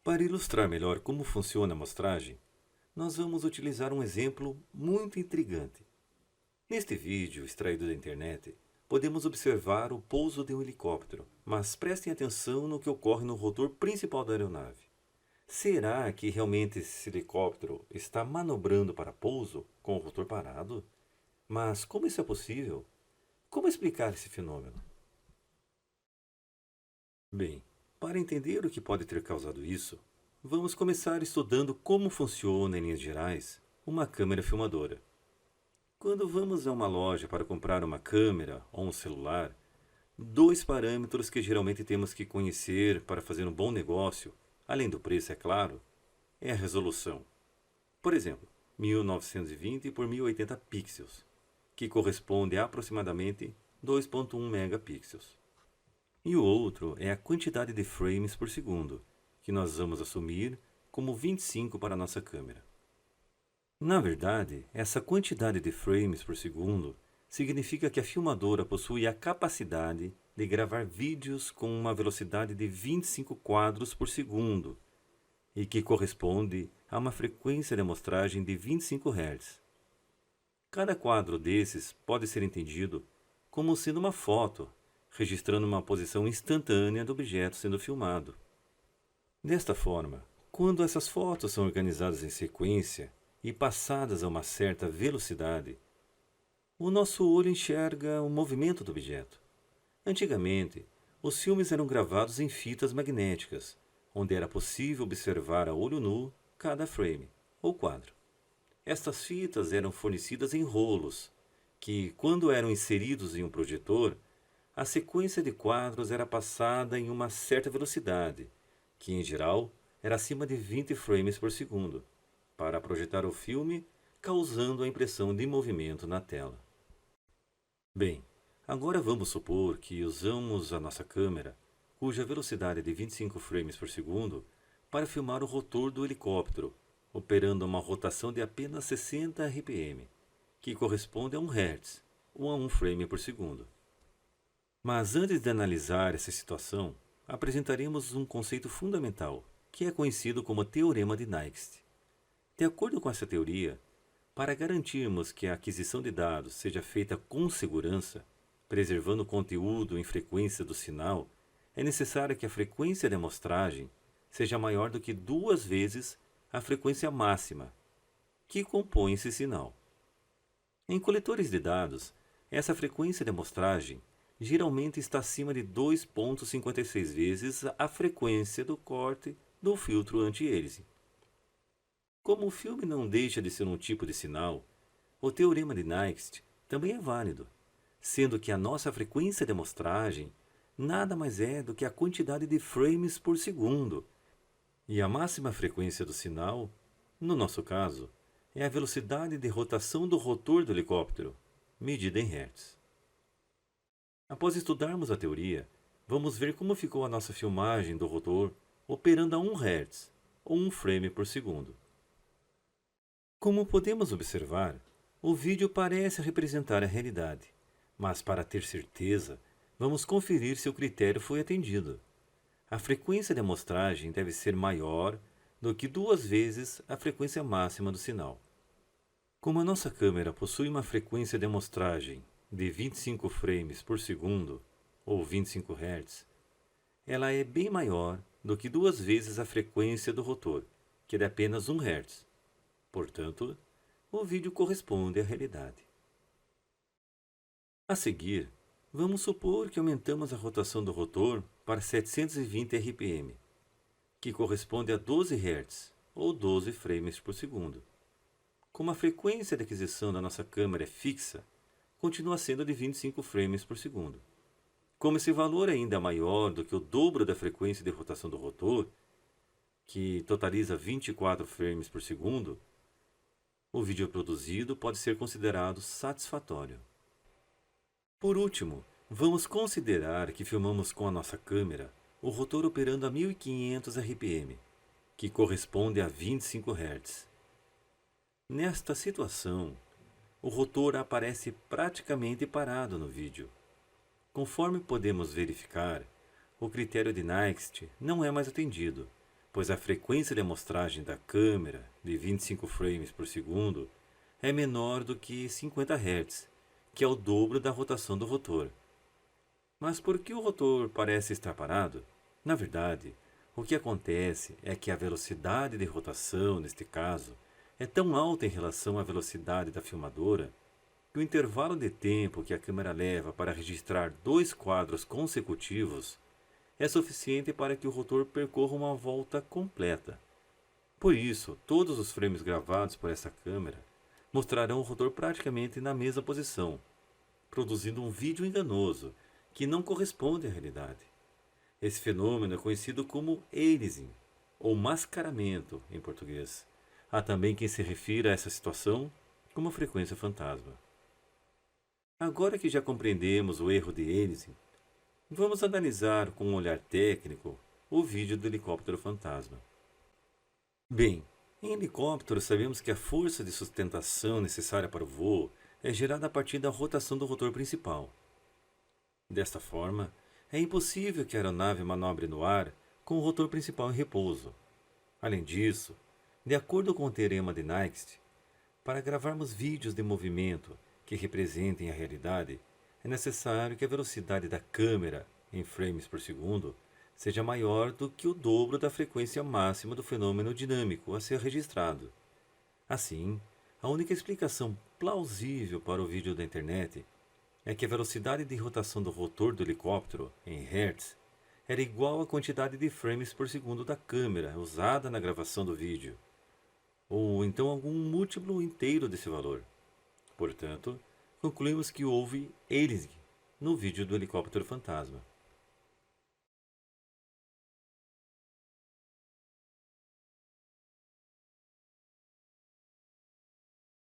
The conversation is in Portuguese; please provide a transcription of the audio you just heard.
Para ilustrar melhor como funciona a amostragem, nós vamos utilizar um exemplo muito intrigante. Neste vídeo extraído da internet, podemos observar o pouso de um helicóptero, mas prestem atenção no que ocorre no rotor principal da aeronave. Será que realmente esse helicóptero está manobrando para pouso com o rotor parado? Mas como isso é possível? Como explicar esse fenômeno? Bem, para entender o que pode ter causado isso, vamos começar estudando como funciona, em linhas gerais, uma câmera filmadora. Quando vamos a uma loja para comprar uma câmera ou um celular, dois parâmetros que geralmente temos que conhecer para fazer um bom negócio, além do preço, é claro, é a resolução. Por exemplo, 1920 por 1080 pixels, que corresponde a aproximadamente 2.1 megapixels. E o outro é a quantidade de frames por segundo, que nós vamos assumir como 25 para a nossa câmera. Na verdade, essa quantidade de frames por segundo significa que a filmadora possui a capacidade de gravar vídeos com uma velocidade de 25 quadros por segundo, e que corresponde a uma frequência de amostragem de 25 Hz. Cada quadro desses pode ser entendido como sendo uma foto, registrando uma posição instantânea do objeto sendo filmado. Desta forma, quando essas fotos são organizadas em sequência e passadas a uma certa velocidade, o nosso olho enxerga o movimento do objeto. Antigamente, os filmes eram gravados em fitas magnéticas, onde era possível observar a olho nu cada frame, ou quadro. Estas fitas eram fornecidas em rolos, que, quando eram inseridos em um projetor, a sequência de quadros era passada em uma certa velocidade, que em geral era acima de 20 frames por segundo, para projetar o filme, causando a impressão de movimento na tela. Bem, agora vamos supor que usamos a nossa câmera, cuja velocidade é de 25 frames por segundo, para filmar o rotor do helicóptero, operando uma rotação de apenas 60 RPM, que corresponde a 1 Hz, ou a 1 frame por segundo. Mas antes de analisar essa situação, apresentaremos um conceito fundamental, que é conhecido como Teorema de Nyquist. De acordo com essa teoria, para garantirmos que a aquisição de dados seja feita com segurança, preservando o conteúdo em frequência do sinal, é necessário que a frequência de amostragem seja maior do que 2 vezes a frequência máxima que compõe esse sinal. Em coletores de dados, essa frequência de amostragem geralmente está acima de 2,56 vezes a frequência do corte do filtro anti-aliasing. Como o filme não deixa de ser um tipo de sinal, o teorema de Nyquist também é válido, sendo que a nossa frequência de amostragem nada mais é do que a quantidade de frames por segundo, e a máxima frequência do sinal, no nosso caso, é a velocidade de rotação do rotor do helicóptero, medida em Hz. Após estudarmos a teoria, vamos ver como ficou a nossa filmagem do rotor operando a 1 Hz, ou 1 frame por segundo. Como podemos observar, o vídeo parece representar a realidade, mas para ter certeza, vamos conferir se o critério foi atendido. A frequência de amostragem deve ser maior do que 2 vezes a frequência máxima do sinal. Como a nossa câmera possui uma frequência de amostragem de 25 frames por segundo, ou 25 Hz, ela é bem maior do que 2 vezes a frequência do rotor, que é de apenas 1 Hz. Portanto, o vídeo corresponde à realidade. A seguir, vamos supor que aumentamos a rotação do rotor para 720 RPM, que corresponde a 12 Hz, ou 12 frames por segundo. Como a frequência de aquisição da nossa câmera é fixa, continua sendo de 25 frames por segundo. Como esse valor ainda é maior do que o dobro da frequência de rotação do rotor, que totaliza 24 frames por segundo, o vídeo produzido pode ser considerado satisfatório. Por último, vamos considerar que filmamos com a nossa câmera o rotor operando a 1500 RPM, que corresponde a 25 Hz. Nesta situação, o rotor aparece praticamente parado no vídeo. Conforme podemos verificar, o critério de Nyquist não é mais atendido, pois a frequência de amostragem da câmera, de 25 frames por segundo, é menor do que 50 Hz, que é o dobro da rotação do rotor. Mas por que o rotor parece estar parado? Na verdade, o que acontece é que a velocidade de rotação, neste caso, é tão alta em relação à velocidade da filmadora que o intervalo de tempo que a câmera leva para registrar dois quadros consecutivos é suficiente para que o rotor percorra uma volta completa. Por isso, todos os frames gravados por essa câmera mostrarão o rotor praticamente na mesma posição, produzindo um vídeo enganoso que não corresponde à realidade. Esse fenômeno é conhecido como aliasing, ou mascaramento em português. Há também quem se refira a essa situação como frequência fantasma. Agora que já compreendemos o erro de aliasing, vamos analisar com um olhar técnico o vídeo do helicóptero fantasma. Bem, em helicóptero sabemos que a força de sustentação necessária para o voo é gerada a partir da rotação do rotor principal. Desta forma, é impossível que a aeronave manobre no ar com o rotor principal em repouso. Além disso, de acordo com o teorema de Nyquist, para gravarmos vídeos de movimento que representem a realidade, é necessário que a velocidade da câmera, em frames por segundo, seja maior do que o dobro da frequência máxima do fenômeno dinâmico a ser registrado. Assim, a única explicação plausível para o vídeo da internet é que a velocidade de rotação do rotor do helicóptero, em Hz, era igual à quantidade de frames por segundo da câmera usada na gravação do vídeo, ou então algum múltiplo inteiro desse valor. Portanto, concluímos que houve aliasing no vídeo do helicóptero fantasma.